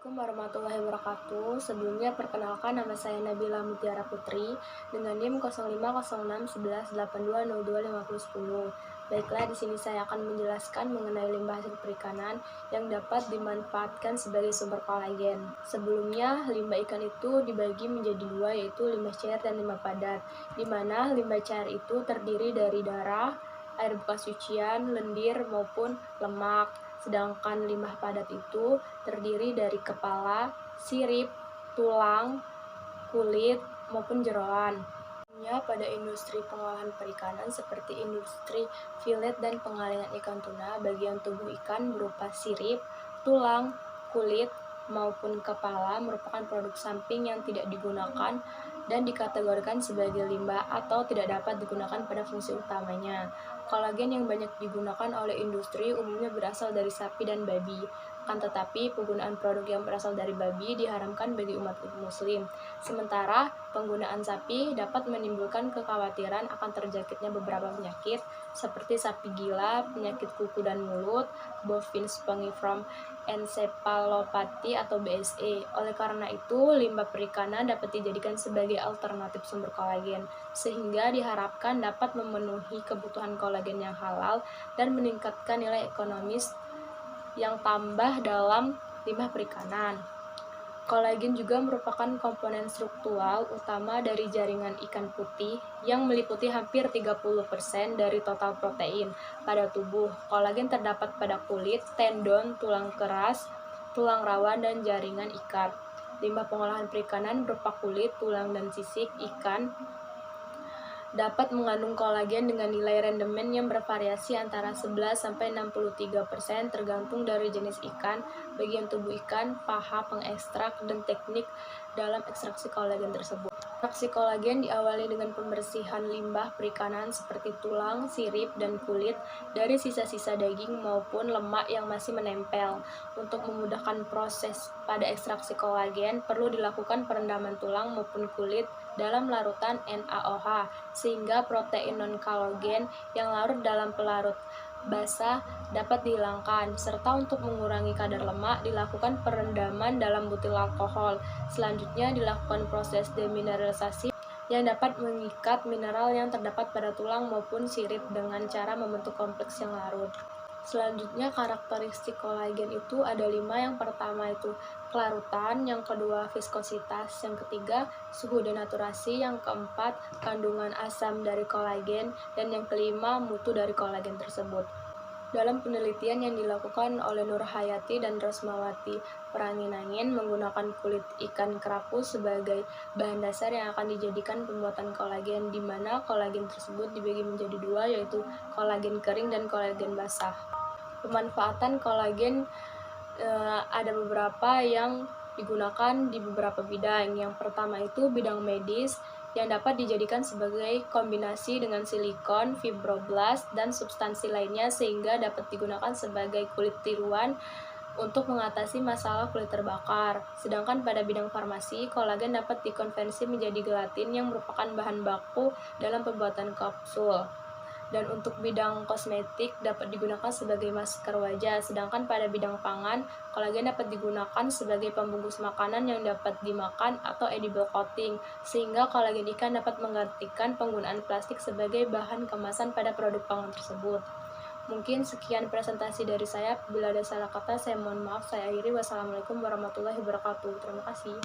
Assalamualaikum warahmatullahi wabarakatuh. Sebelumnya perkenalkan nama saya Nabila Mutiara Putri dengan NIM 05061182025010. Baiklah, di sini saya akan menjelaskan mengenai limbah hasil perikanan yang dapat dimanfaatkan sebagai sumber kolagen. Sebelumnya, limbah ikan itu dibagi menjadi dua, yaitu limbah cair dan limbah padat, di mana limbah cair itu terdiri dari darah, air bekas cucian, lendir, maupun lemak. Sedangkan limbah padat itu terdiri dari kepala, sirip, tulang, kulit, maupun jeroan. Pada industri pengolahan perikanan seperti industri filet dan pengalengan ikan tuna, bagian tubuh ikan berupa sirip, tulang, kulit, maupun kepala merupakan produk samping yang tidak digunakan dan dikategorikan sebagai limbah atau tidak dapat digunakan pada fungsi utamanya. Kolagen yang banyak digunakan oleh industri umumnya berasal dari sapi dan babi. Akan tetapi, penggunaan produk yang berasal dari babi diharamkan bagi umat muslim. Sementara, penggunaan sapi dapat menimbulkan kekhawatiran akan terjangkitnya beberapa penyakit seperti sapi gila, penyakit kuku dan mulut, bovine spongiform encephalopathy atau BSE. Oleh karena itu, limbah perikanan dapat dijadikan sebagai alternatif sumber kolagen, sehingga diharapkan dapat memenuhi kebutuhan kolagen yang halal dan meningkatkan nilai ekonomis yang tambah dalam limbah perikanan. Kolagen juga merupakan komponen struktural utama dari jaringan ikan putih yang meliputi hampir 30% dari total protein pada tubuh. Kolagen terdapat pada kulit, tendon, tulang keras, tulang rawa, dan jaringan ikat. Limbah pengolahan perikanan berupa kulit, tulang, dan sisik ikan dapat mengandung kolagen dengan nilai rendemen yang bervariasi antara 11-63% tergantung dari jenis ikan, bagian tubuh ikan, paha pengekstrak, dan teknik dalam ekstraksi kolagen tersebut. Ekstraksi kolagen diawali dengan pembersihan limbah perikanan seperti tulang, sirip, dan kulit dari sisa-sisa daging maupun lemak yang masih menempel. Untuk memudahkan proses pada ekstraksi kolagen, perlu dilakukan perendaman tulang maupun kulit dalam larutan NaOH, sehingga protein non-kolagen yang larut dalam pelarut basah dapat dihilangkan, serta untuk mengurangi kadar lemak dilakukan perendaman dalam butil alkohol. Selanjutnya dilakukan proses demineralisasi yang dapat mengikat mineral yang terdapat pada tulang maupun sirip dengan cara membentuk kompleks yang larut. Selanjutnya, karakteristik kolagen itu ada 5. Yang pertama itu kelarutan, yang kedua viskositas, yang ketiga suhu denaturasi, yang keempat kandungan asam dari kolagen, dan yang kelima mutu dari kolagen tersebut. Dalam penelitian yang dilakukan oleh Nur Hayati dan Rosmawati Pranginangin menggunakan kulit ikan kerapu sebagai bahan dasar yang akan dijadikan pembuatan kolagen, di mana kolagen tersebut dibagi menjadi 2, yaitu kolagen kering dan kolagen basah. Pemanfaatan kolagen ada beberapa yang digunakan di beberapa bidang. Yang pertama itu bidang medis, yang dapat dijadikan sebagai kombinasi dengan silikon, fibroblast, dan substansi lainnya sehingga dapat digunakan sebagai kulit tiruan untuk mengatasi masalah kulit terbakar. Sedangkan pada bidang farmasi, kolagen dapat dikonversi menjadi gelatin yang merupakan bahan baku dalam pembuatan kapsul. Dan untuk bidang kosmetik dapat digunakan sebagai masker wajah. Sedangkan pada bidang pangan, kolagen dapat digunakan sebagai pembungkus makanan yang dapat dimakan atau edible coating, sehingga kolagen ikan dapat menggantikan penggunaan plastik sebagai bahan kemasan pada produk pangan tersebut. Mungkin sekian presentasi dari saya. Bila ada salah kata, saya mohon maaf. Saya akhiri. Wassalamualaikum warahmatullahi wabarakatuh. Terima kasih.